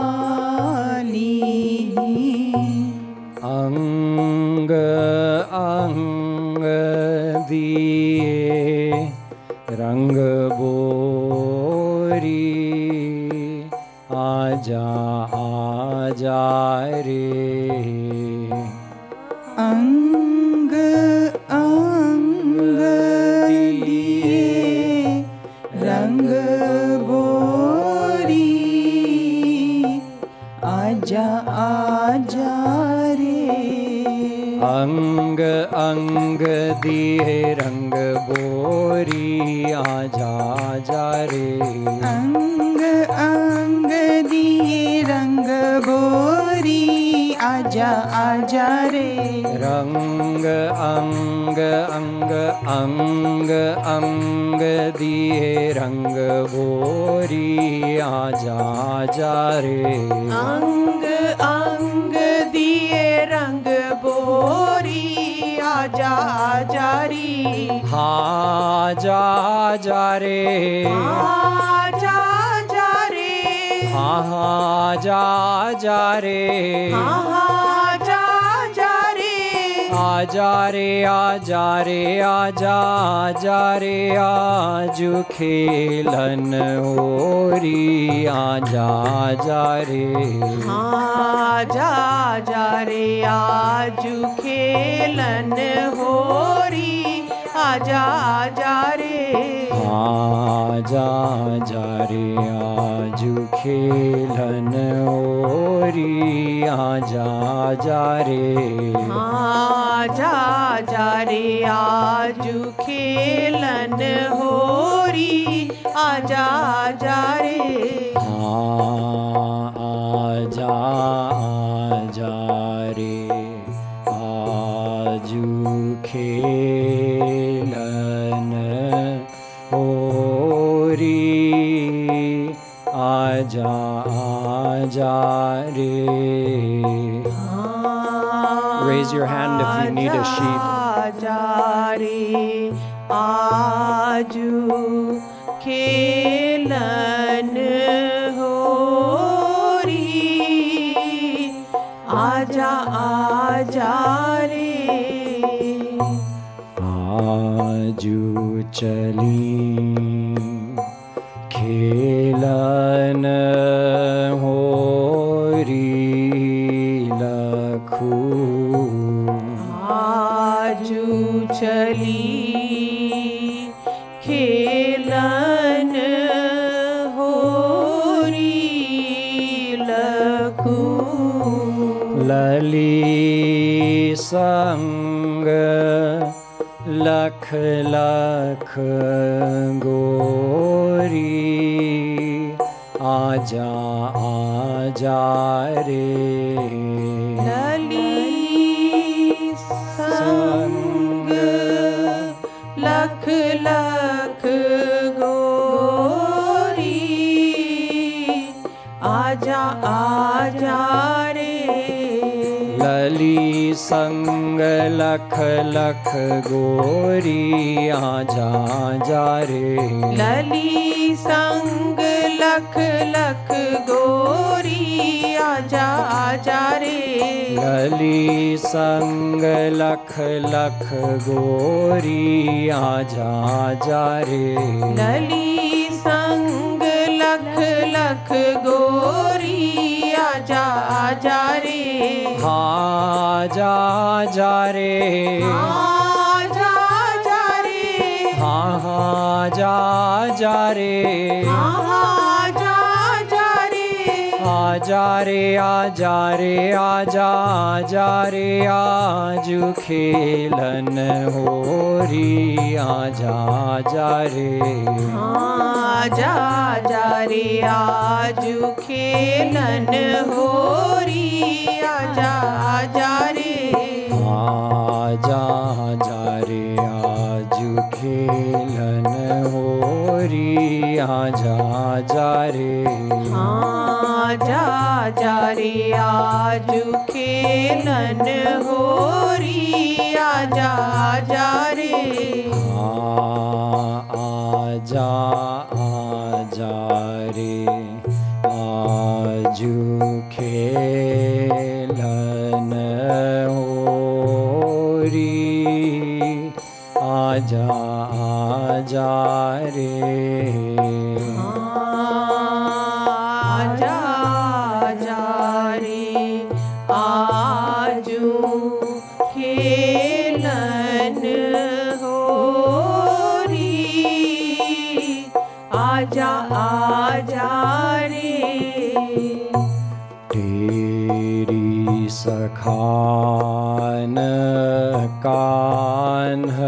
लखिलानी अंग अंग दिए रंग बोरी आजा आजा रे अंग अंग दिए रंग बोरी आजा आजा रे अंग अंग दिए रंग बोरी आजा आजा रे अंग अंग दिए रंग बोरी आजा आजा रे रंग अंग अंग अंग अंग दिए रंग बोरी आजा आजा रे अंग अंग दिए रंग बोरी आजा आजा रे आजा आजा रे आजा आजा रे आजा आजा रे आजा आजा रे आजा रे आजा रे आजा आजा रे आजू खेलन होरी आजा आजा रे आजा आजा रे आजू खेलन होरी आजा आजा रे आजा आजा रे आजू खेलन होरी आजा आजा रे आजा आजा रे आजू खेलन होरी आजा आजा रे आजा आजा रे आजू खेलन होरी आजा आजा रे Raise your hand if you need a sheep. आजा रे आजू खेलन होरी आजा आजा रे आजू चली खेलन होरी लखू आजू चली खेलन होरी लखू लली संग लख लख गोरी आजा आजा रे लली संग लख लख गोरी आजा आजा रे लली संग लख लख गोरी आजा आजा रे लली संग लख लख गोरी आजा आजा रे लली संग लख लख गोरी आजा आजा रे लली संग लख लख गोरी आजा आजा रे आजा आजा रे आजा आजा रे आजा आजा रे आजा आजा रे आजा रे आजा रे आजा आजा रे आजू खेलन होरी आजा आजा रे आजा आजा रे आजू खेलन होरी आजा आजा रे आजा आजा रे आजू खेलन होरी आजा आजा रे आजा आजा रे आजू खेलन होरी आजा आजा रे आजा आजा रे आजू खेलन होरी आजा आजा रे आजा आजा रे आजू खेलन होरी आजा आजा रे तेरी सखान कान्ह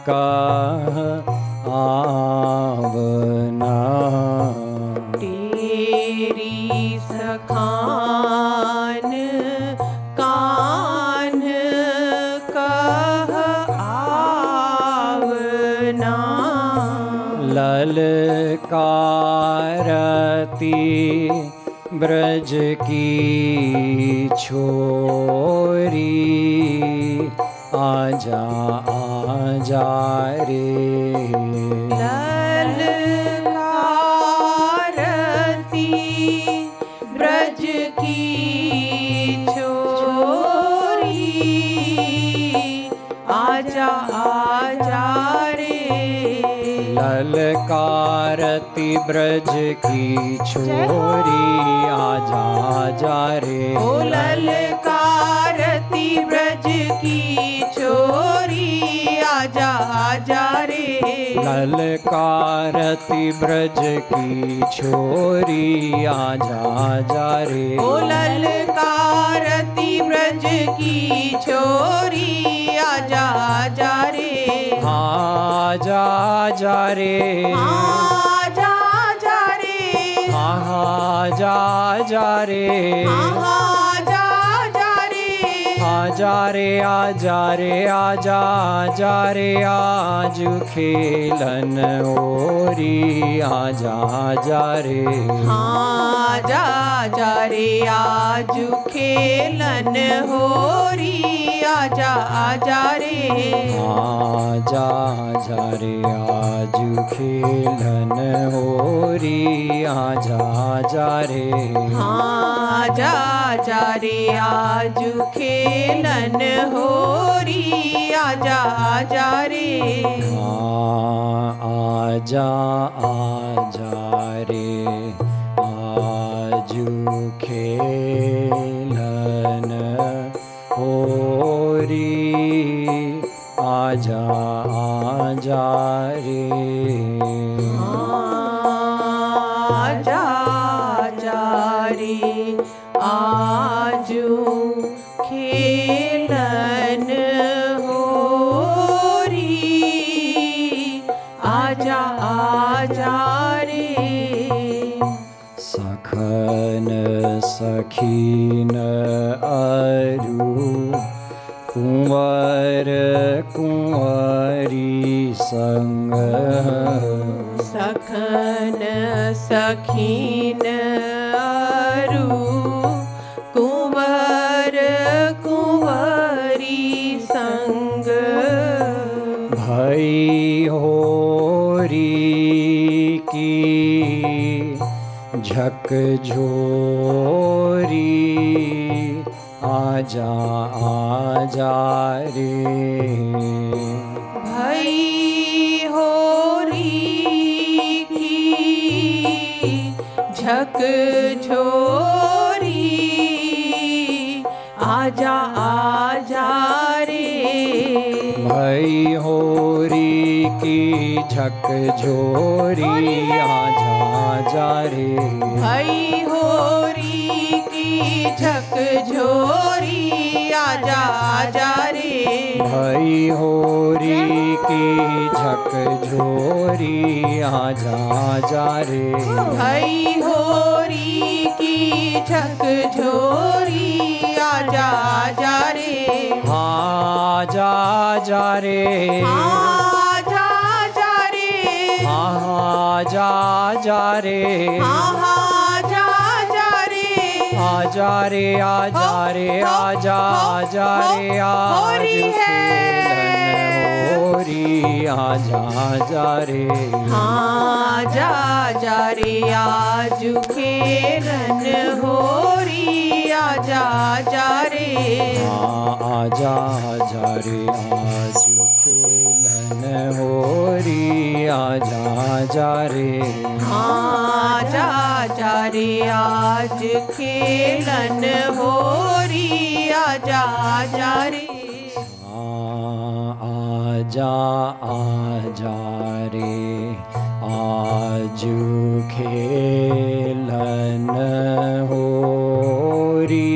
का आवना तेरी सखान कान्ह कह आवना ललकारती ब्रज की छोरी आजा आजा रे ललकारती ब्रज की छोरी आजा आजा रे ललकारती ब्रज की छोरी आजा आजा रे ओ ललकारती ब्रज की छोरी आजा आजा रे ललकारती ब्रज की छोरी आजा आजा रे ओ ललकारती ब्रज की छोरी आजा आजा रे आजा आजा रे आजा आजा रे आजा आजा रे आजा आजा रे आजा रे आजा रे आजा आजा रे आजू खेलन ओरी आजा आजा रे आजा आजा रे आजू खेलन होरी आजा आजा रे आजा आजा रे आजू खेलन होरी आजा आजा रे आजा आजा रे आजू खेलन होरी आजा आजा रे आजा आजा रे आजू खेलन होरी आजा आजा रे आजा आजा रे आजू खेलन होरी आजा आजा रे सखन सखीन अरु कुंवर कुंवरी संग सखन सखीन अरु कुंवर कुंवरी संग भई होरी की झकझोरी आजा आजा रे भई होरी की झकझोरी आजा आजा रे भई होरी की झकझोरी आजा आजा रे भई होरी की झकझोरी आजा आजा रे भई होरी की झकझोरी आजा आजा रे भई होरी की झकझोरी आजा आजा रे आजा आजा रे आजा आजा रे आजा आजा रे आजा आजा रे आजा रे आजा रे आजा आजा रे आज होरी है खेलन होरी आजा आजा रे आजा आजा रे आज खेलन होरी आजा आजा रे आजा आजा रे आज खेलन होरी आजा आजा रे आजा आजा रे आज खेलन होरी आजा आजा रे आजा आजा रे आज खेलन होरी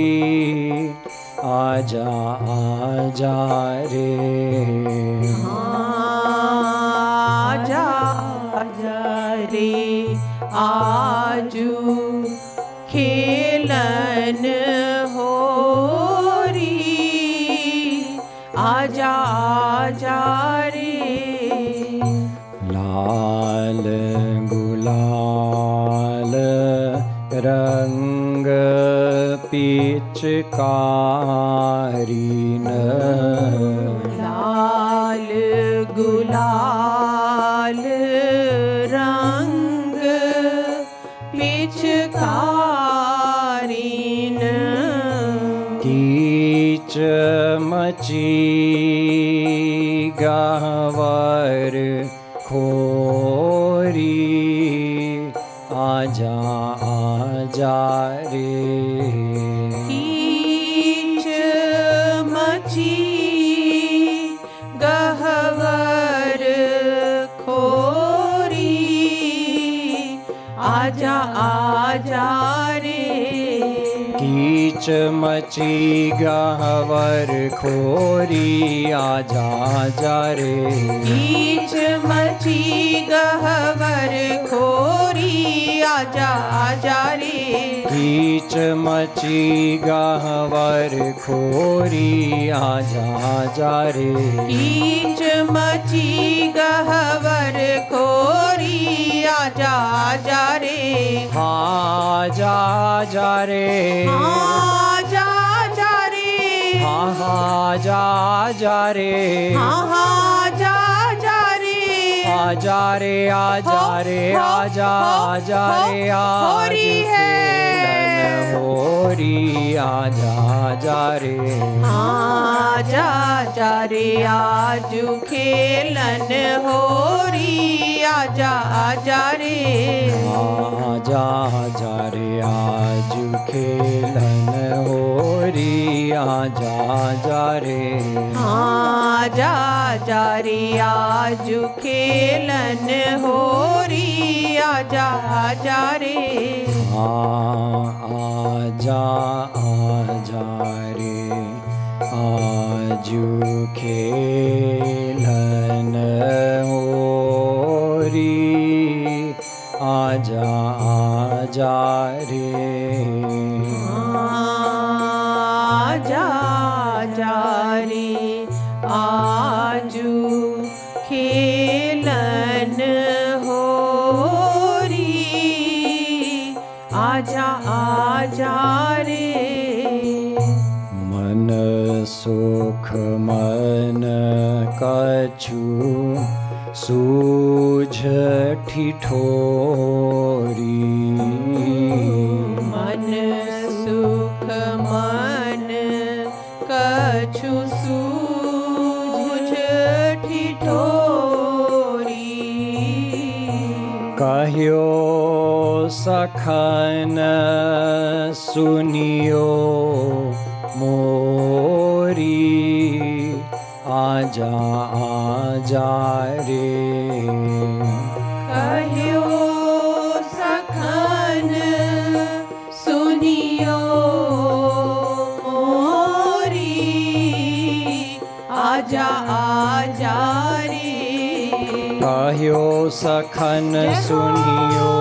आजा आजा रे आजा आजा रे आजू खेलन होरी आजा आजा रे लाल गुलाल रंग पिचकारी न लाल गुलाल रंग पिचकारीन कीच मची गहवर खोरी आजा आजा रे कीच मची गहवर खोरी आजा आजा रे कीच मची गहवर खोरी आजा आजा रे कीच मची गहवर खोरी आजा आजा रे कीच मची गहवर खोरी आजा आजा रे कीच मची गहवर खोरी आजा आजा रे आजा आजा रे आजा आजा रे आजा आजा रे आजा आजा रे आजा रे आजा रे आजा आजा रे होरी है होरी आजा आजा रे आजा आजा रे आजू खेलन होरी आजा आजा रे आजा आजा रे आज खेलन होरी आजा आजा रे आजा आजा रे आजू खेलन होरी आजा आजा रे आजा आजा रे आजू खेलन होरी आजा आजा रे आजा आजा रे आजू खेलन होरी आजा आजा रे मन सुख मन कछु सूझ ठिठोरी मन सुख मन कछु सूझ ठिठोरी कहियो सखन सुनियो मोरी आजा आजा रे कहियो सखन सुनियो मोरी आजा आजा रे कहियो सखन सुनियो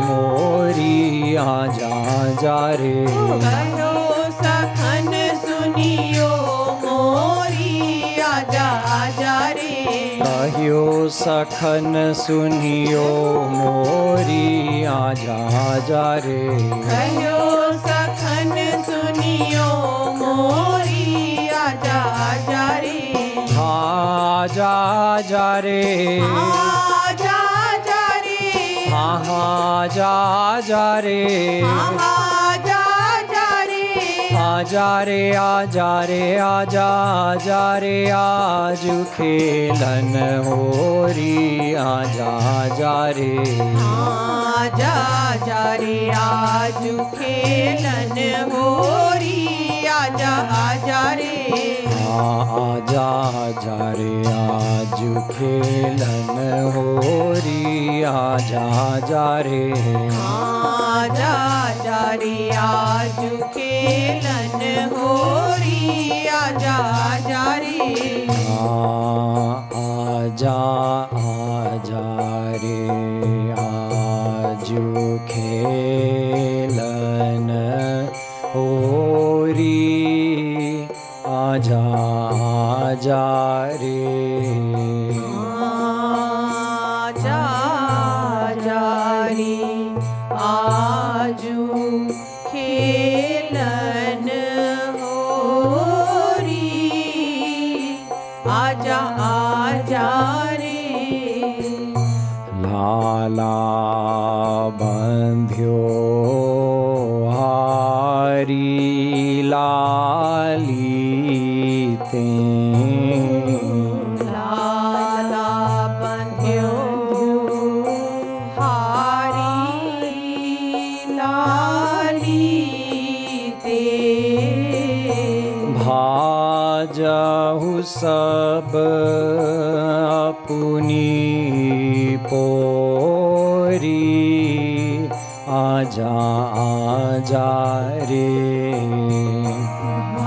मोरी आजा आजा रे कहियो सखन सुनियो मोरी आजा आजा रे कहियो सखन सुनियो मोरी आजा आजा रे कहियो सखन सुनियो मोरी आजा आजा रे आजा आजा रे आजा आजा रे आजा आजा रे आजा आजा रे आजा रे आजा रे आजा आजा रे आजू खेलन होरी आजा आजा रे आजा आजा रे आजू खेलन होरी आजा आजा रे आजा आजा रे आजू खेलन होरी आजा आजा रे आजा आजा रे आजू खेलन होरी आजा आजा रे आजा आजा रे आजू खेलन होरी आजा आजा रे आजा आजा रे आजू खेलन होरी आजा आजा रे लाला बंध्यो हारी लाली ते लाला बंध्यो हारी लाली ते भाजहु सब अपनी पोरी आजा आजा रे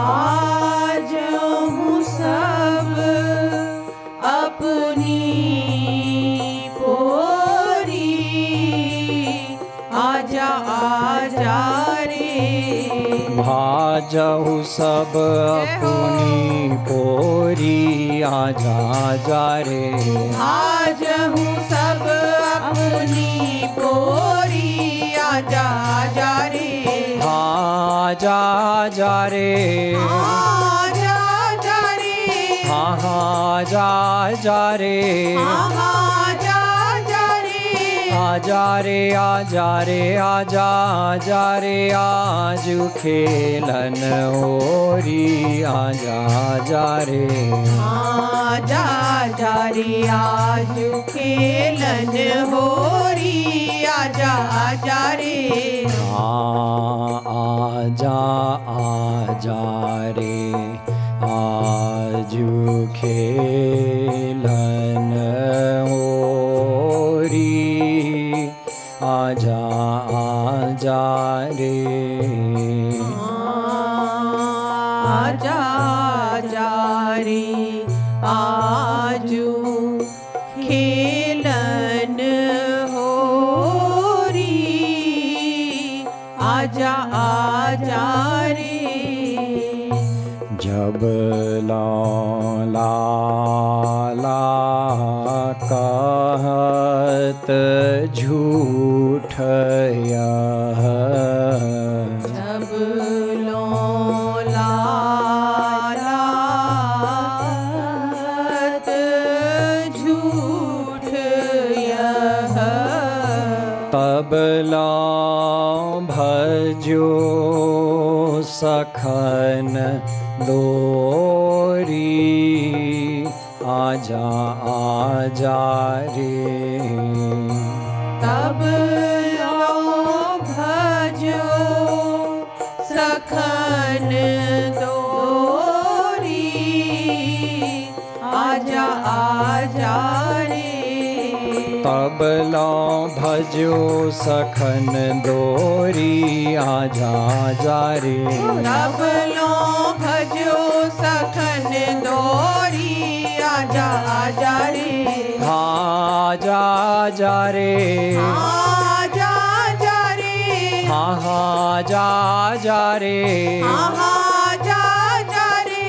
आज हूँ सब अपनी पोरी आजा आजा रे भाजहु सब अपनी पोरी आजा आजा रे आज हूँ सब अपनी पोरी आजा आजा रे आजा आजा रे आजा आजा रे आजा आजा रे आजा आजा रे आजा रे आजा रे आजा आजा रे आजू खेलन होरी आजा आजा रे आजा आजा रे आजू खेलन होरी आजा आजा रे आजा आजा रे आजू खेलन होरी आजा आजा रे आजा आजा रे आजू खेलन होरी आजा आजा रे जब लाला कहत झूठ यह जब लालात झूठ यह तब भजो सखन दोरी आजा आजा रे तब भजो सखन दोरी आजा आजा रे तब भजो सखन दोरी आजा आजा रे तब भजो सखन दोरी आजा आजा रे आजा आजा रे आजा आजा रे आजा आजा रे आजा आजा रे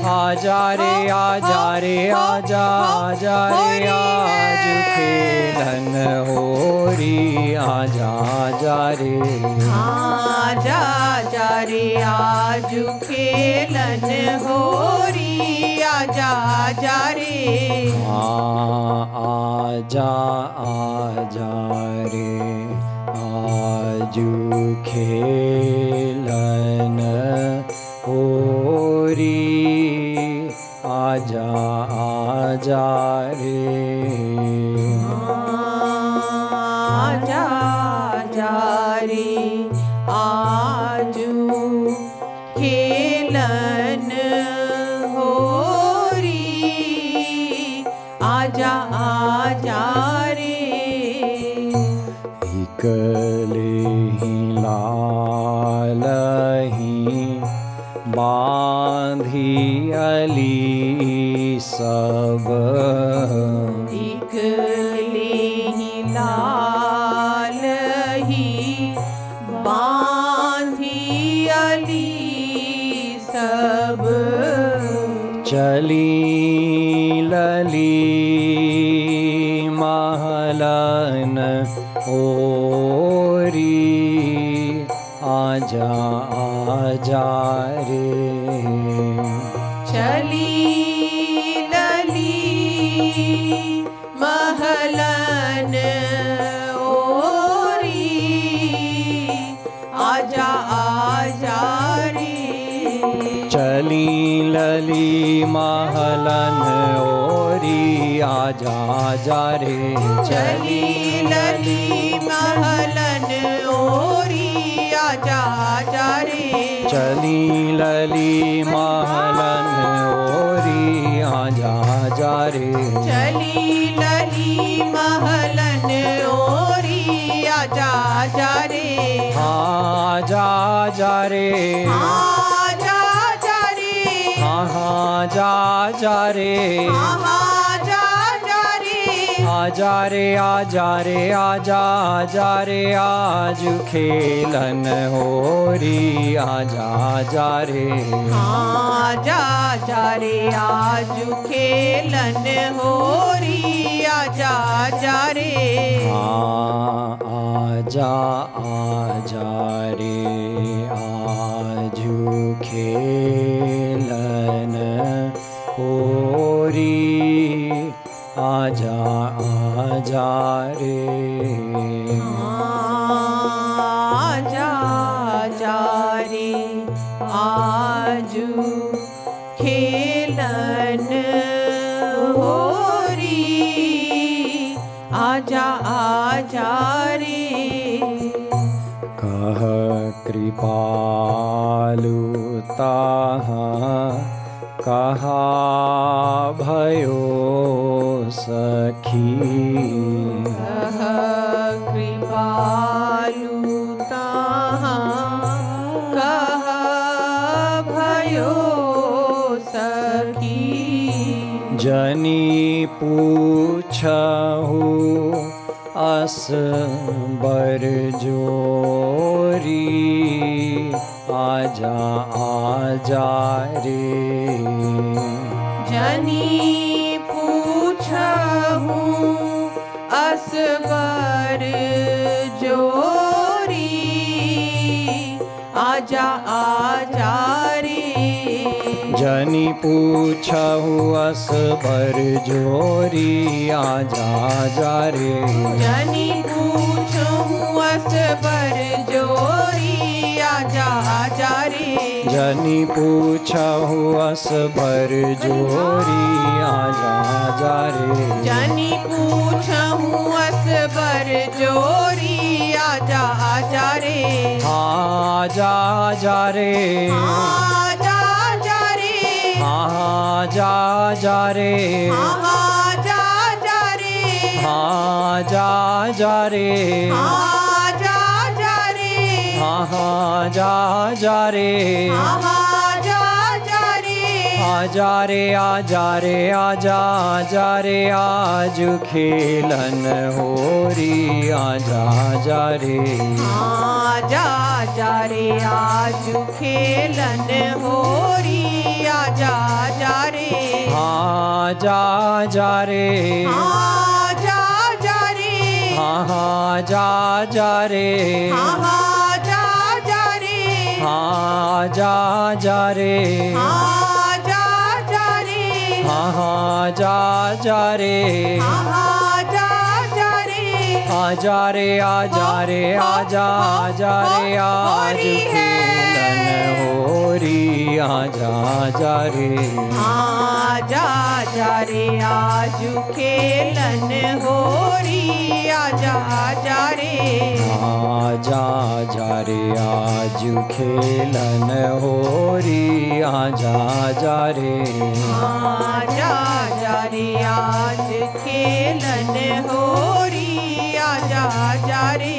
आजा रे आजा रे आजा आजा रे आज खेलन होरी आजा आजा रे आजा आजा रे आज खेलन होरी आजा आजा रे आजा आजा रे आजू खेलन होरी आजा आजा रे आजा आजा रे आजू खेलन होरी आजा आजा रे इकले ही लाल ही बांधी अली सब इकले ही लाल ही बांधी अली सब चली लली महलन ओरी आजा आजा रे चली लली महलन ओरी आजा आजा रे चली लली महलन ओरी आजा आजा रे चली लली महलन ओरी आजा आजा रे चली लली महलन ओरी आजा आजा रे चली लली महलन ओरी आजा आजा रे आजा आजा रे आजा आजा रे आजा आजा रे आजा आजा रे आजा रे आजा रे आजा आजा रे आज खेलन होरी आजा आजा रे आजा आजा रे आज खेलन होरी आजा आजा रे आजा आजा रे आजू खेलन होरी आजा आजा रे आजा आजा रे आजू खेलन होरी आजा आजा रे कह कृपालु ताहा कहा भयो सखी कह कृपालु ताहा कह भयो सखी जनी पूछहु अस बर जोरी आजा आजा रे जनी पूछहु असबर जोरी आजा आजा रे जनी पूछहु असबर जोरी आजा आजा रे जनी पूछहु असबर जोरी आजा आजा रे जनी पूछहु असबर जोरी आजा आजा रे जनी पूछहु असबर जोरी आजा आजा रे आजा आजा रे आजा आजा रे आजा आजा रे आजा आजा रे आजा आजा रे आजा आजा रे आजा आजा रे आजा आजा रे आजा रे आजा रे आजा आजा रे आज खेलन होरी आजा आजा रे आजा आजा आजा रे आजू खेलन होरी आजा आजा रे आजा आजा रे आजा आजा रे आजा आजा रे आजा आजा रे आजा आजा रे आजा आजा रे आजा आजा रे आजा आजा रे आजा रे आजा रे आजा आजा रे आज खेलन होरी आजा आजा रे आजा आजा रे आजू खेलन होरी आजा आजा रे आजा आजा रे आज खेलन होरी आजा आजा रे आजा आजा रे आज खेलन होरी आजा आजा रे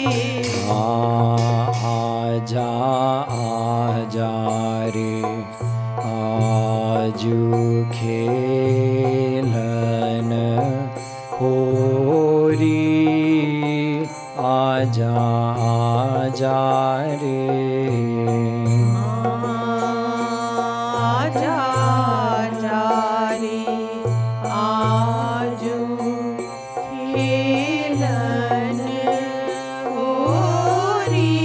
आजा आजा रे आजू खेलन होरी आजा आजा रे आजा आजा रे आजू खेलन होरी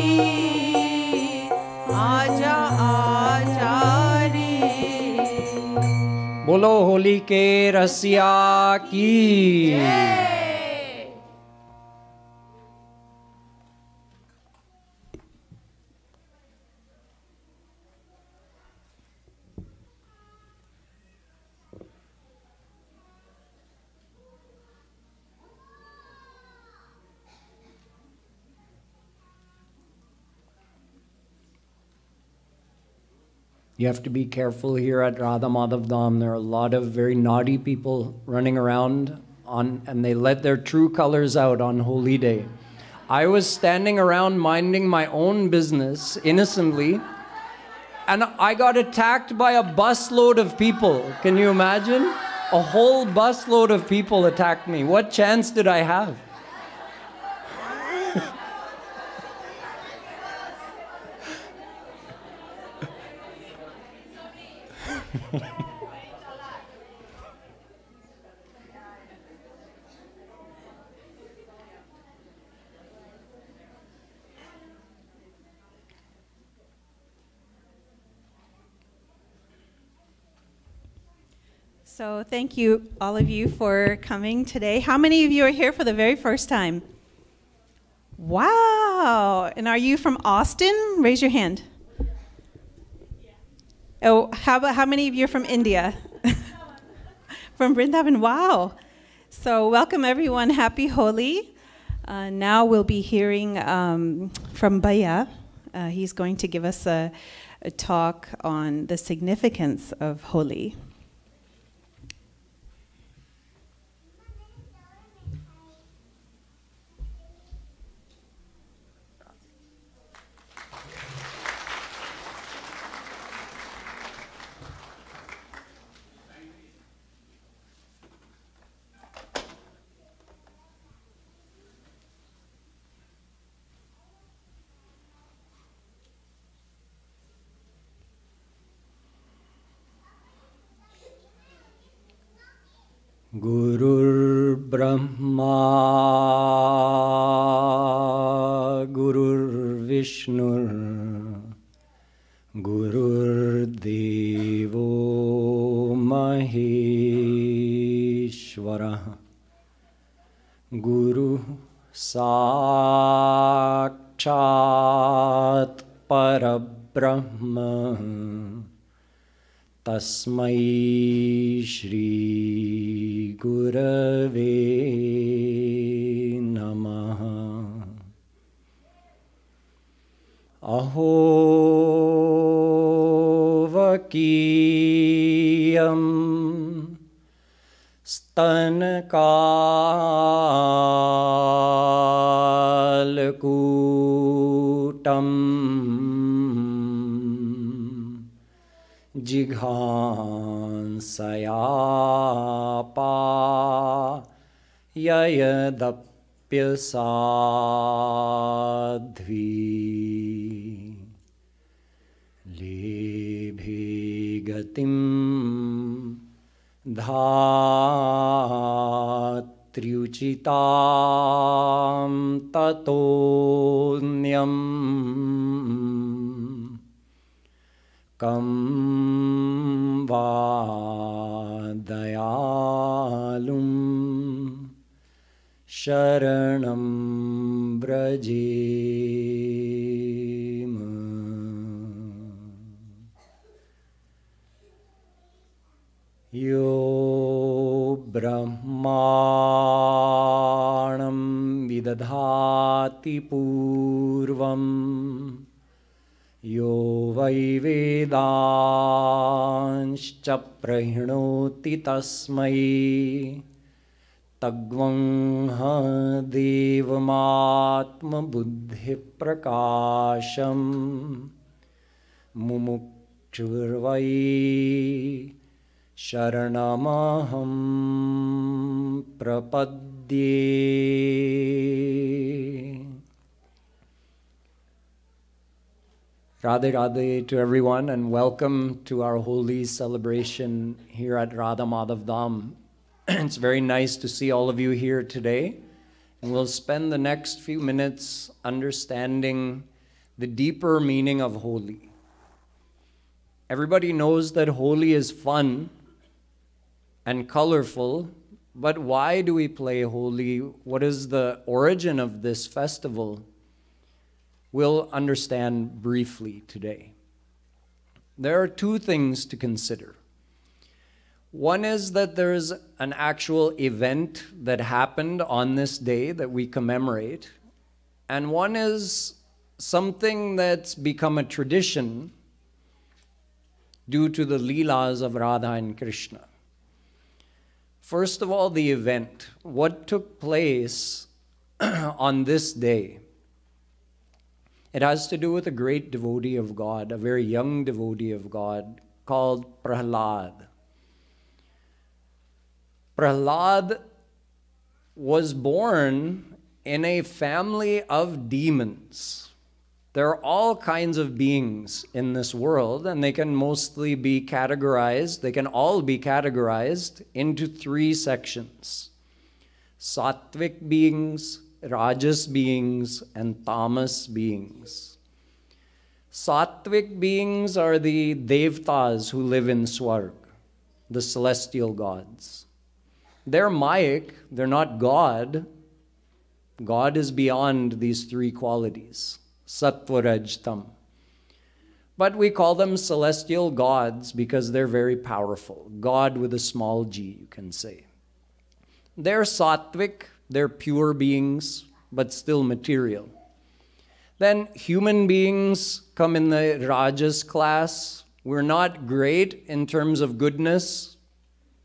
आजा आजा रे बोलो होली के रसिया की You have to be careful here at Radha Madhav Dham. There are a lot of very naughty people running around and they let their true colors out on Holy Day. I was standing around minding my own business innocently, and I got attacked by a busload of people. Can you imagine? A whole busload of people attacked me. What chance did I have? So thank you, all of you, for coming today. How many of you are here for the very first time? Wow! And are you from Austin? Raise your hand. Oh, how many of you are from India? From Vrindavan, wow. So welcome everyone, happy Holi. Now we'll be hearing from Bhaiya. He's going to give us a talk on the significance of Holi. Gurur Brahma, Gurur Vishnu, Gurur Devo Maheshwara, Guru Sakshat Parabrahma, Tasmai Shri Gurave Namaha. Aho Vakiyam Stankalkutam Jighansayapa Yayadapya Sadhvi. धात्र्युचितां ततोऽन्यं कं वा दयालुं शरणं व्रजेम. यो ब्रह्माणं विदधाति पूर्वं यो वै वेदांश्च प्रहिणोति तस्मै तग्वंह देवमात्मबुद्धिप्रकाशं मुमुक्षुर्वै शरणमहं प्रपद्ये. Radhe Radhe to everyone, and welcome to our Holi celebration here at Radha Madhav Dham. It's very nice to see all of you here today, and we'll spend the next few minutes understanding the deeper meaning of Holi. Everybody knows that Holi is fun and colorful, but why do we play Holi? What is the origin of this festival? We'll understand briefly today. There are two things to consider. One is that there is an actual event that happened on this day that we commemorate, and one is something that's become a tradition due to the Leelas of Radha and Krishna. First of all, the event. What took place on this day? It has to do with a great devotee of God, a very young devotee of God called Prahlad. Prahlad was born in a family of demons. There are all kinds of beings in this world, and they can all be categorized into three sections: sattvic beings, rajas beings, and tamas beings. Sattvic beings are the devtas who live in Swarg, the celestial gods. They're Mayic, they're not God. God is beyond these three qualities, sattva, raj, tam. But we call them celestial gods because they're very powerful. God with a small g, you can say. They're sattvic, they're pure beings, but still material. Then human beings come in the rajas class. We're not great in terms of goodness,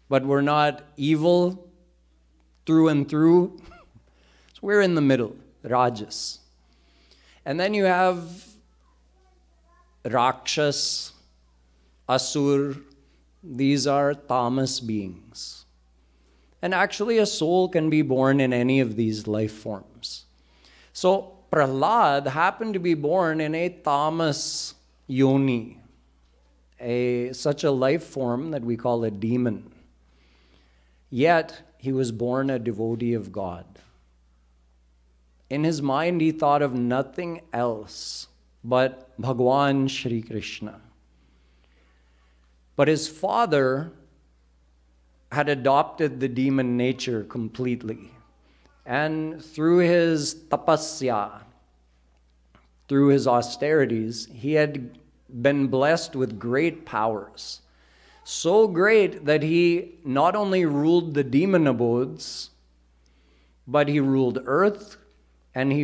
but we're not evil through and through. So we're in the middle, rajas. And then you have rakshas, asur. These are tamas beings. And actually a soul can be born in any of these life forms. So Prahlad happened to be born in a tamas yoni, such a life form that we call a demon. Yet he was born a devotee of God. In his mind, he thought of nothing else but Bhagwan Shri Krishna. But his father had adopted the demon nature completely. And through his tapasya, through his austerities, he had been blessed with great powers. So great that he not only ruled the demon abodes, but he ruled earth, and he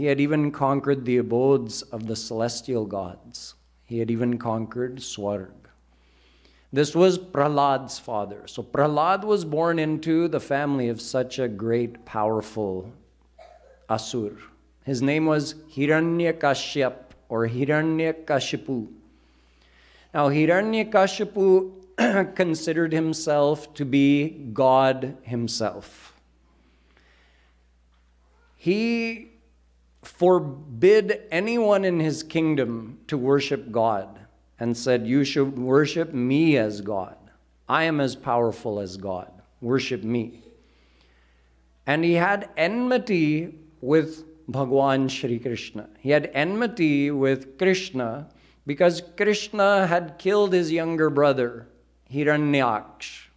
had even conquered the abodes of the celestial gods. He had even conquered Swarg. This was Prahlad's father. So Prahlad was born into the family of such a great, powerful asur. His name was Hiranyakashyap or Hiranyakashipu. Now, Hiranyakashipu considered himself to be God himself. He forbid anyone in his kingdom to worship God. and said, you should worship me as God. I am as powerful as God. Worship me. And he had enmity with Bhagwan Shri Krishna. He had enmity with Krishna because Krishna had killed his younger brother, Hiranyaksha.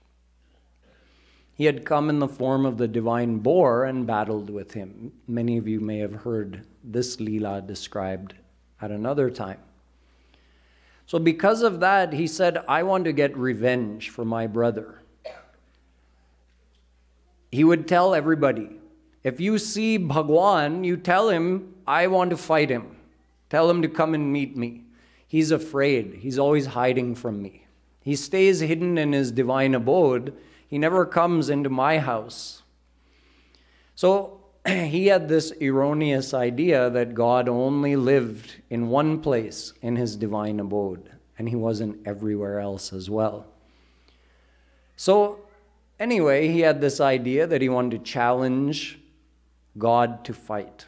He had come in the form of the divine boar and battled with him. Many of you may have heard this Leela described at another time. So because of that, he said, I want to get revenge for my brother. He would tell everybody, if you see Bhagwan, you tell him, I want to fight him. Tell him to come and meet me. He's afraid. He's always hiding from me. He stays hidden in his divine abode. He never comes into my house. So he had this erroneous idea that God only lived in one place in his divine abode, and he wasn't everywhere else as well. So anyway, he had this idea that he wanted to challenge God to fight.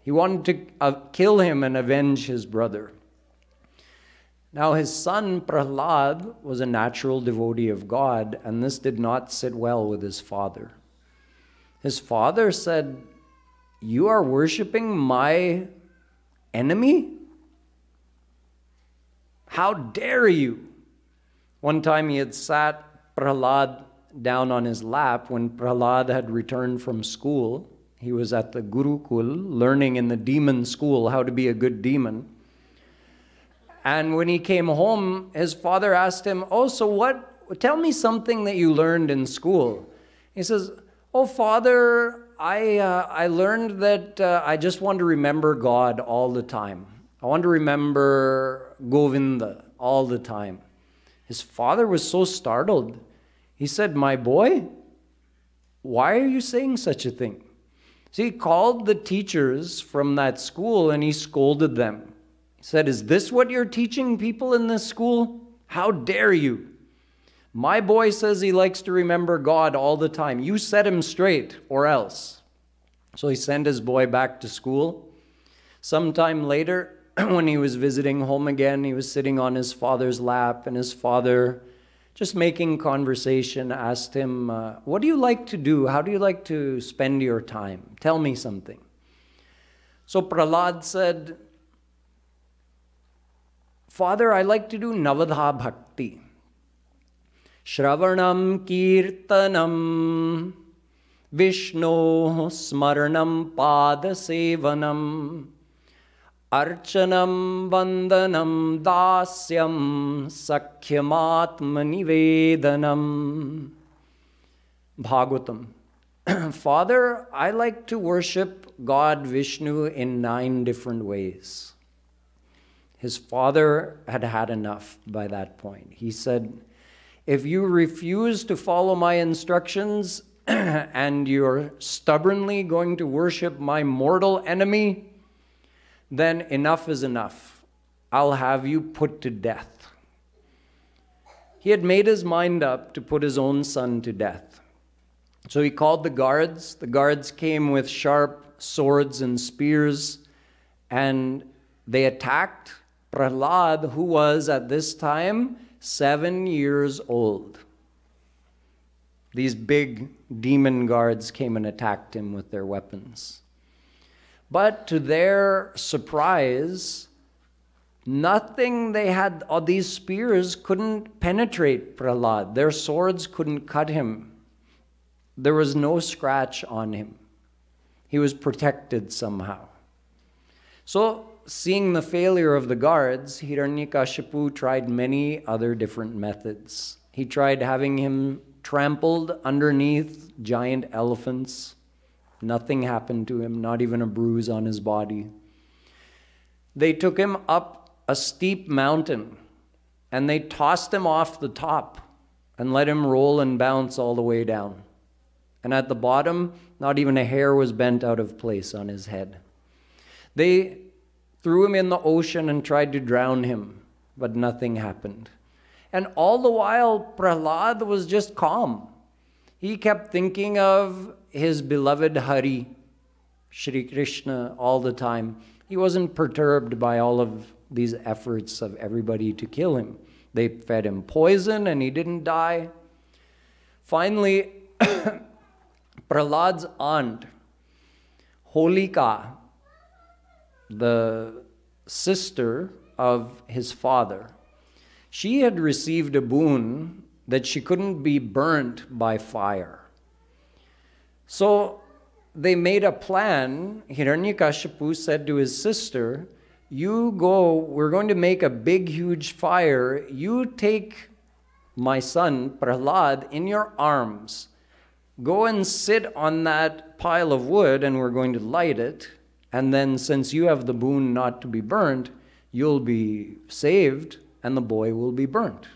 He wanted to kill him and avenge his brother. Now his son Prahlad was a natural devotee of God, and this did not sit well with his father. His father said, you are worshiping my enemy? How dare you? One time he had sat Prahlad down on his lap when Prahlad had returned from school. He was at the Gurukul, learning in the demon school how to be a good demon. And when he came home, his father asked him, oh, so what? Tell me something that you learned in school. He says, oh, Father, I learned that I just want to remember God all the time. I want to remember Govinda all the time. His father was so startled. He said, my boy, why are you saying such a thing? So he called the teachers from that school and he scolded them. He said, is this what you're teaching people in this school? How dare you? My boy says he likes to remember God all the time. You set him straight or else. So he sent his boy back to school. Sometime later, when he was visiting home again, he was sitting on his father's lap, and his father, just making conversation, asked him, what do you like to do? How do you like to spend your time? Tell me something. So Prahlad said, Father, I like to do Navadha Bhakti. Shravanam Kirtanam Vishno Smaranam Padasevanam Archanam Vandanam Dasyam Sakyamatmanivedanam. Bhagavatam. Father, I like to worship God Vishnu in 9 different ways. His father had had enough by that point. He said, if you refuse to follow my instructions and you're stubbornly going to worship my mortal enemy, then enough is enough. I'll have you put to death. He had made his mind up to put his own son to death. So he called the guards. The guards came with sharp swords and spears, and they attacked Prahlad, who was at this time 7 years old. These big demon guards came and attacked him with their weapons. But to their surprise, nothing they had, all these spears couldn't penetrate Prahlad. Their swords couldn't cut him. There was no scratch on him. He was protected somehow. So, seeing the failure of the guards, Hiranyakashipu tried many other different methods. He tried having him trampled underneath giant elephants. Nothing happened to him, not even a bruise on his body. They took him up a steep mountain and they tossed him off the top and let him roll and bounce all the way down. And at the bottom, not even a hair was bent out of place on his head. They threw him in the ocean and tried to drown him, but nothing happened. And all the while, Prahlad was just calm. He kept thinking of his beloved Hari, Shri Krishna, all the time. He wasn't perturbed by all of these efforts of everybody to kill him. They fed him poison and he didn't die. Finally, Prahlad's aunt, Holika, the sister of his father, she had received a boon that she couldn't be burnt by fire. So they made a plan. Hiranyakashipu said to his sister, you go, we're going to make a big, huge fire. You take my son, Prahlad, in your arms. Go and sit on that pile of wood and we're going to light it. And then since you have the boon not to be burnt, you'll be saved and the boy will be burnt.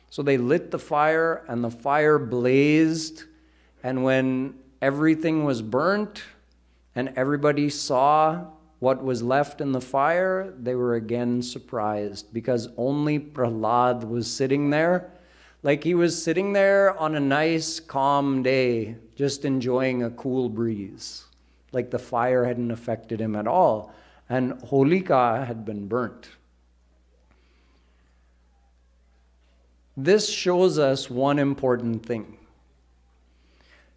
So they lit the fire and the fire blazed. And when everything was burnt and everybody saw what was left in the fire, they were again surprised because only Prahlad was sitting there, like he was sitting there on a nice, calm day, just enjoying a cool breeze, like the fire hadn't affected him at all, and Holika had been burnt. This shows us one important thing.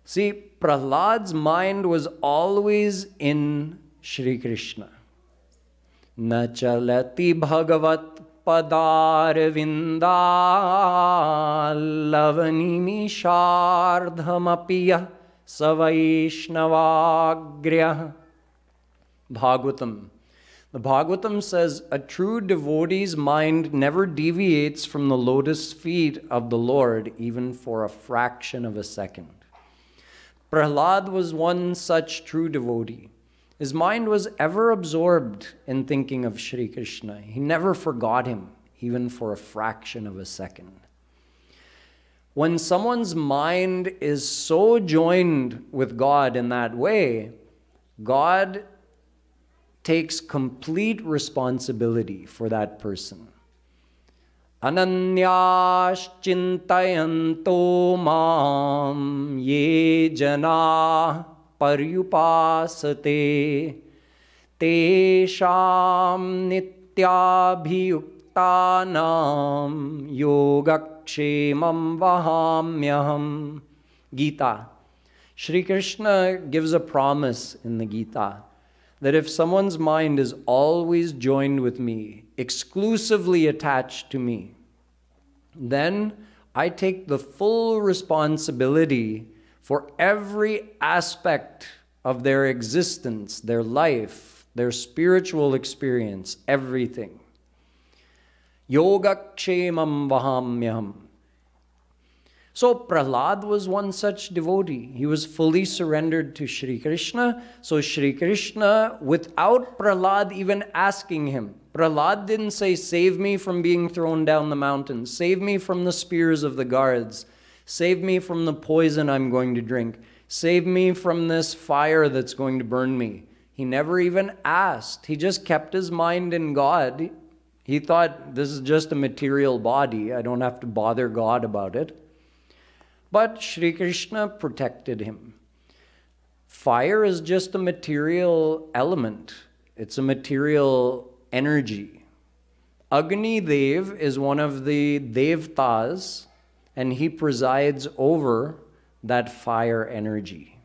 See, Prahlad's mind was always in Shri Krishna. Na chalati bhagavat padarvinda lavanimi shardhamapiya savaishnavagrya. Bhagavatam. The Bhagavatam says, a true devotee's mind never deviates from the lotus feet of the Lord, even for a fraction of a second. Prahlad was one such true devotee. His mind was ever absorbed in thinking of Shri Krishna. He never forgot him, even for a fraction of a second. When someone's mind is so joined with God in that way, God takes complete responsibility for that person. Ananyash chintayanto mam ye jana paryupasate tesham nityabhiyuktanam yogakshemam vahamyaham. Gita. Shri Krishna gives a promise in the Gita that if someone's mind is always joined with me, exclusively attached to me, then I take the full responsibility for every aspect of their existence, their life, their spiritual experience, everything. Yogakshemam vahamyaham. So Prahlad was one such devotee. He was fully surrendered to Shri Krishna. So Shri Krishna, without Prahlad even asking him, Prahlad didn't say, save me from being thrown down the mountain, save me from the spears of the guards, save me from the poison I'm going to drink, save me from this fire that's going to burn me. He never even asked. He just kept his mind in God. He thought, this is just a material body. I don't have to bother God about it. But Shri Krishna protected him. Fire is just a material element. It's a material energy. Agni Dev is one of the Devtas, and he presides over that fire energy.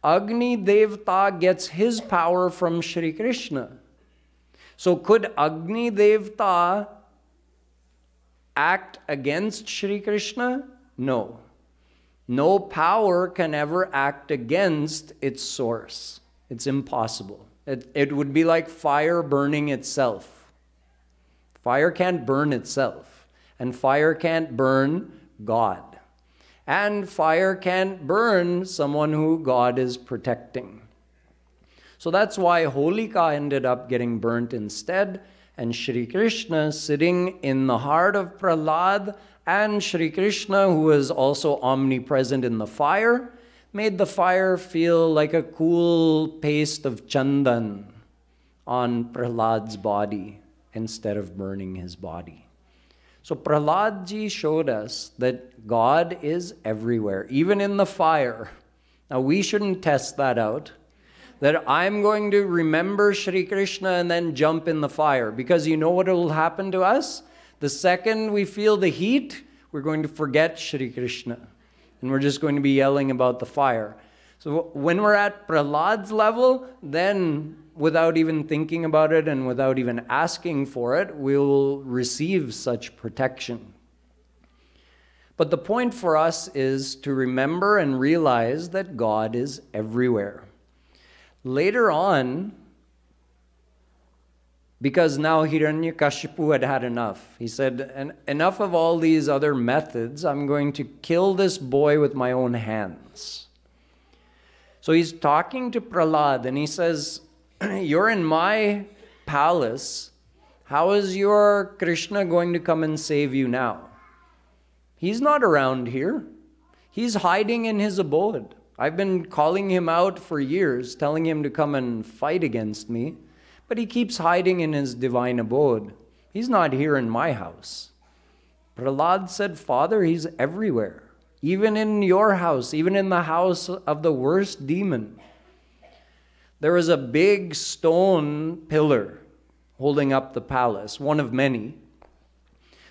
Agni Devta gets his power from Shri Krishna. So could Agni Devta act against Shri Krishna? No. No power can ever act against its source. It's impossible. It would be like fire burning itself. Fire can't burn itself. And fire can't burn God. And fire can't burn someone who God is protecting. So that's why Holika ended up getting burnt instead, and Shri Krishna sitting in the heart of Prahlad, and Shri Krishna, who is also omnipresent in the fire, made the fire feel like a cool paste of chandan on Prahlad's body instead of burning his body. So Prahladji showed us that God is everywhere, even in the fire. Now we shouldn't test that out. that I'm going to remember Shri Krishna and then jump in the fire. Because you know what will happen to us? The second we feel the heat, we're going to forget Shri Krishna. And we're just going to be yelling about the fire. So when we're at Prahlad's level, then without even thinking about it and without even asking for it, we'll receive such protection. But the point for us is to remember and realize that God is everywhere. Later on, because now Hiranyakashipu had had enough. He said, enough of all these other methods, I'm going to kill this boy with my own hands. So he's talking to Prahlad and he says, you're in my palace. How is your Krishna going to come and save you now? He's not around here. He's hiding in his abode. I've been calling him out for years, telling him to come and fight against me, but he keeps hiding in his divine abode. He's not here in my house. Prahlad said, Father, he's everywhere, even in your house, even in the house of the worst demon. There was a big stone pillar holding up the palace, one of many.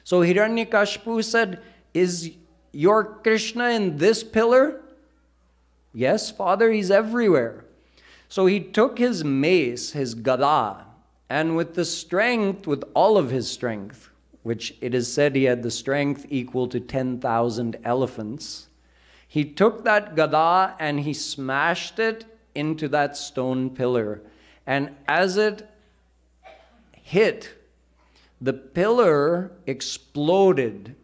So Hiranyakashipu said, is your Krishna in this pillar? Yes, Father, he's everywhere. So he took his mace, his gada, and with the strength, with all of his strength, which it is said he had the strength equal to 10,000 elephants, he took that gada and he smashed it into that stone pillar. And as it hit, the pillar exploded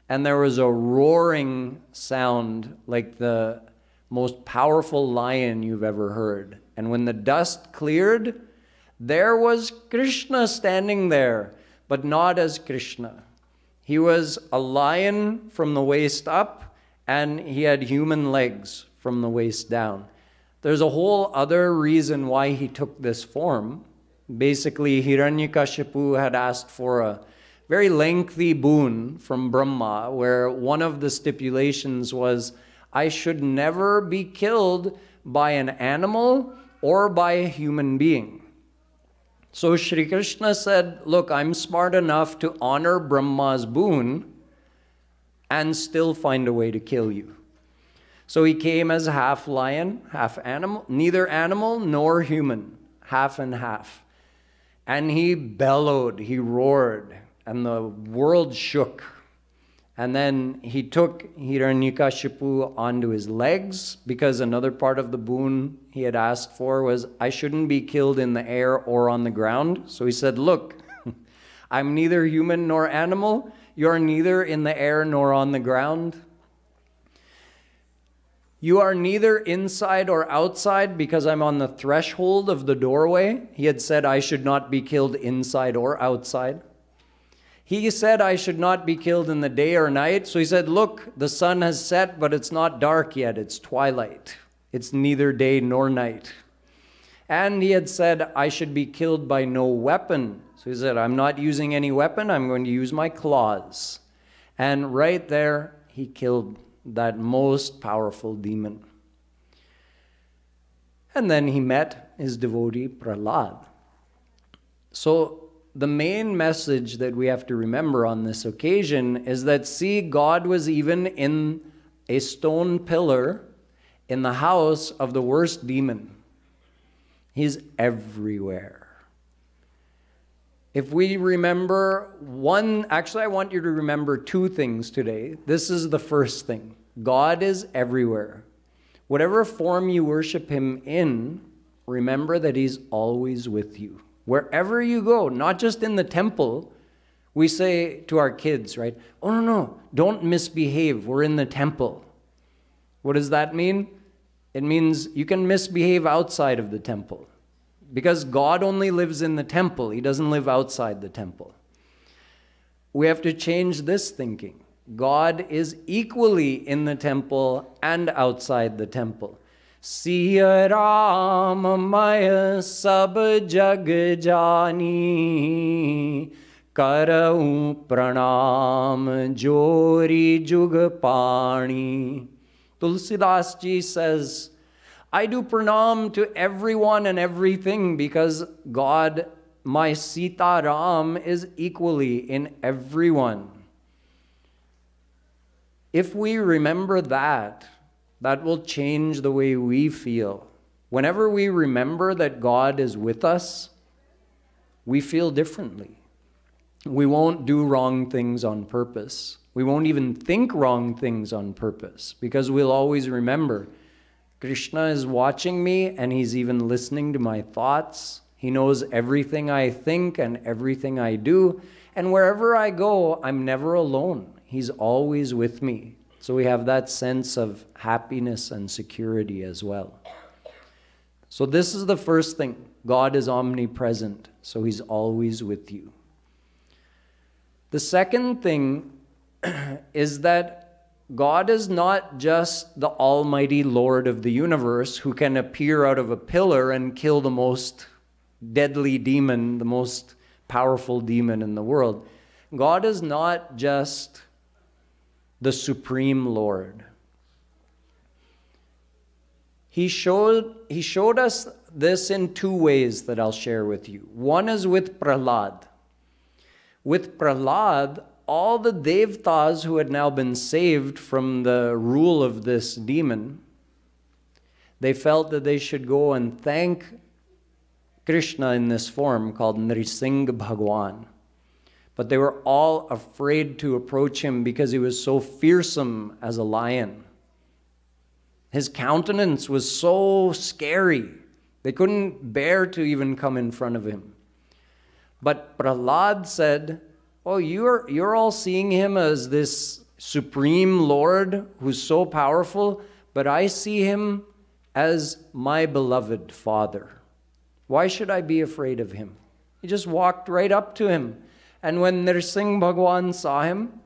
and there was a roaring sound like the most powerful lion you've ever heard. And when the dust cleared, there was Krishna standing there, but not as Krishna. He was a lion from the waist up, and he had human legs from the waist down. There's a whole other reason why he took this form. Basically, Hiranyakashipu had asked for a very lengthy boon from Brahma, where one of the stipulations was, I should never be killed by an animal or by a human being. So Shri Krishna said, look, I'm smart enough to honor Brahma's boon and still find a way to kill you. So he came as half lion, half animal, neither animal nor human, half and half. And he bellowed, he roared, and the world shook. And then he took Hiranyakashipu onto his legs, because another part of the boon he had asked for was, I shouldn't be killed in the air or on the ground. So he said, look, I'm neither human nor animal. You're neither in the air nor on the ground. You are neither inside or outside, because I'm on the threshold of the doorway. He had said I should not be killed inside or outside. He said I should not be killed in the day or night. So he said, look, the sun has set, but it's not dark yet. It's twilight. It's neither day nor night. And he had said I should be killed by no weapon. So he said, I'm not using any weapon. I'm going to use my claws. And right there, he killed that most powerful demon. And then he met his devotee, Prahlad. So the main message that we have to remember on this occasion is that, see, God was even in a stone pillar in the house of the worst demon. He's everywhere. If we remember actually I want you to remember two things today. This is the first thing. God is everywhere. Whatever form you worship him in, remember that he's always with you. Wherever you go, not just in the temple, we say to our kids, right? Oh, no, don't misbehave. We're in the temple. What does that mean? It means you can misbehave outside of the temple, because God only lives in the temple. He doesn't live outside the temple. We have to change this thinking. God is equally in the temple and outside the temple. Siya Ram Maya Sab Jag Jani Karau Pranam Jori Jug Pani. Tulsidas ji says, I do pranam to everyone and everything because God, my Sita Ram, is equally in everyone. If we remember that, that will change the way we feel. Whenever we remember that God is with us, we feel differently. We won't do wrong things on purpose. We won't even think wrong things on purpose because we'll always remember Krishna is watching me and he's even listening to my thoughts. He knows everything I think and everything I do. And wherever I go, I'm never alone. He's always with me. So we have that sense of happiness and security as well. So this is the first thing. God is omnipresent, so he's always with you. The second thing is that God is not just the almighty Lord of the universe who can appear out of a pillar and kill the most deadly demon, the most powerful demon in the world. God is not just the supreme Lord. He showed us this in two ways that I'll share with you. One is with Prahlad. With Prahlad, all the Devtas who had now been saved from the rule of this demon, they felt that they should go and thank Krishna in this form called Nrisingh Bhagwan. But they were all afraid to approach him because he was so fearsome as a lion. His countenance was so scary. They couldn't bear to even come in front of him. But Prahlad said, oh, you're all seeing him as this supreme Lord who's so powerful, but I see him as my beloved Father. Why should I be afraid of him? He just walked right up to him. And when Nrisingh Bhagwan saw him,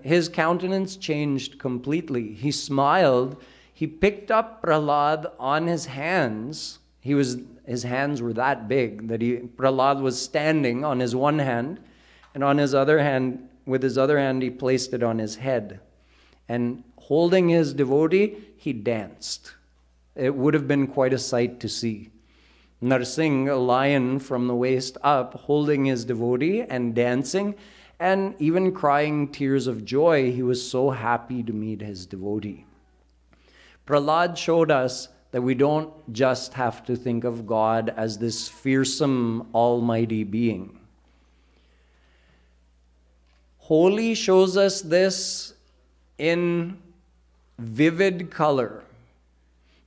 his countenance changed completely. He smiled. He picked up Prahlad on his hands. His hands were that big that Prahlad was standing on his one hand, and on his other hand, with his other hand, he placed it on his head. And holding his devotee, he danced. It would have been quite a sight to see. Narsingh, a lion from the waist up, holding his devotee and dancing, and even crying tears of joy. He was so happy to meet his devotee. Prahlad showed us that we don't just have to think of God as this fearsome, almighty being. Holi shows us this in vivid color.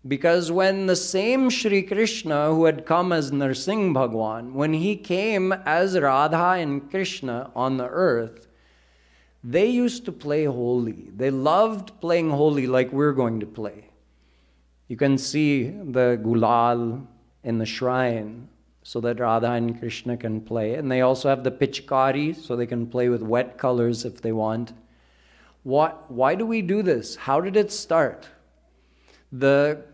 Because when the same Shri Krishna who had come as Nrisingh Bhagwan, when he came as Radha and Krishna on the earth, they used to play Holi. They loved playing Holi like we're going to play. You can see the gulal in the shrine so that Radha and Krishna can play. And they also have the pichkari so they can play with wet colors if they want. Why do we do this? How did it start? The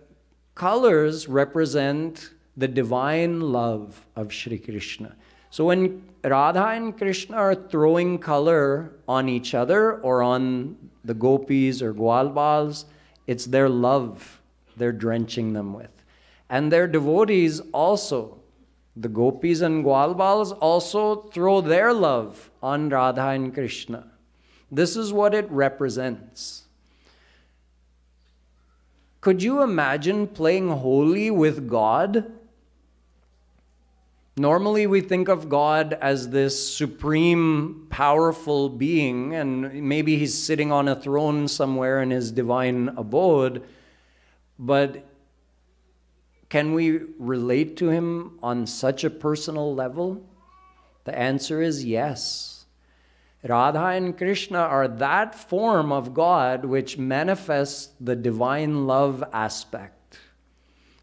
colors represent the divine love of Shri Krishna. So when Radha and Krishna are throwing color on each other or on the gopis or gwalbals, it's their love they're drenching them with. And their devotees also, the gopis and gwalbals, also throw their love on Radha and Krishna. This is what it represents. Could you imagine playing Holi with God? Normally we think of God as this supreme, powerful being, and maybe he's sitting on a throne somewhere in his divine abode, but can we relate to him on such a personal level? The answer is yes. Radha and Krishna are that form of God which manifests the divine love aspect.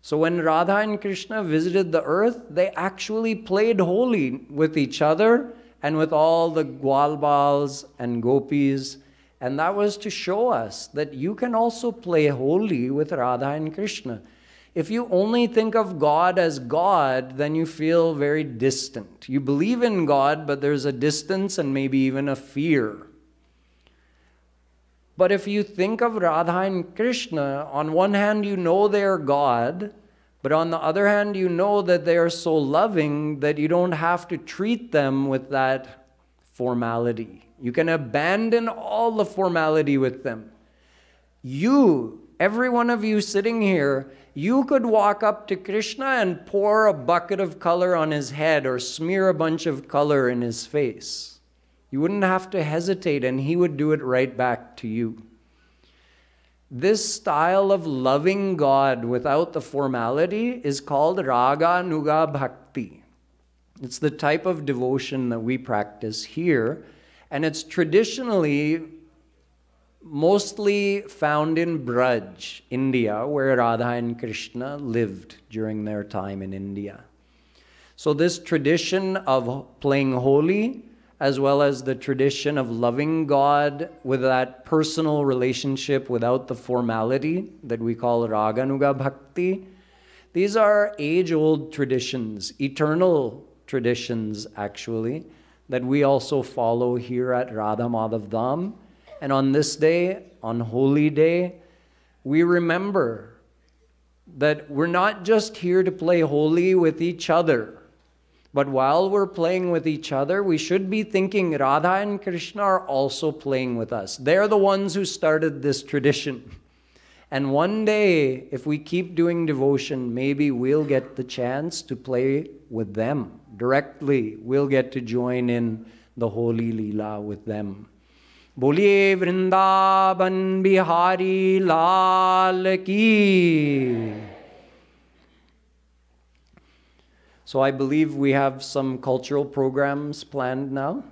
So when Radha and Krishna visited the earth, they actually played Holi with each other and with all the gwalbals and gopis. And that was to show us that you can also play Holi with Radha and Krishna. If you only think of God as God, then you feel very distant. You believe in God, but there's a distance and maybe even a fear. But if you think of Radha and Krishna, on one hand you know they're God, but on the other hand you know that they are so loving that you don't have to treat them with that formality. You can abandon all the formality with them. You, every one of you sitting here, you could walk up to Krishna and pour a bucket of color on his head or smear a bunch of color in his face. You wouldn't have to hesitate, and he would do it right back to you. This style of loving God without the formality is called Raga Nuga Bhakti. It's the type of devotion that we practice here, and it's traditionally mostly found in Braj, India, where Radha and Krishna lived during their time in India. So this tradition of playing Holi, as well as the tradition of loving God with that personal relationship without the formality that we call Raganuga Bhakti, these are age-old traditions, eternal traditions actually, that we also follow here at Radha Madhav Dham. And on this day, on Holi Day, we remember that we're not just here to play Holi with each other, but while we're playing with each other, we should be thinking Radha and Krishna are also playing with us. They're the ones who started this tradition. And one day, if we keep doing devotion, maybe we'll get the chance to play with them directly. We'll get to join in the Holi Leela with them. Boliye Vrindavan Bihari Lal Ki. So I believe we have some cultural programs planned now.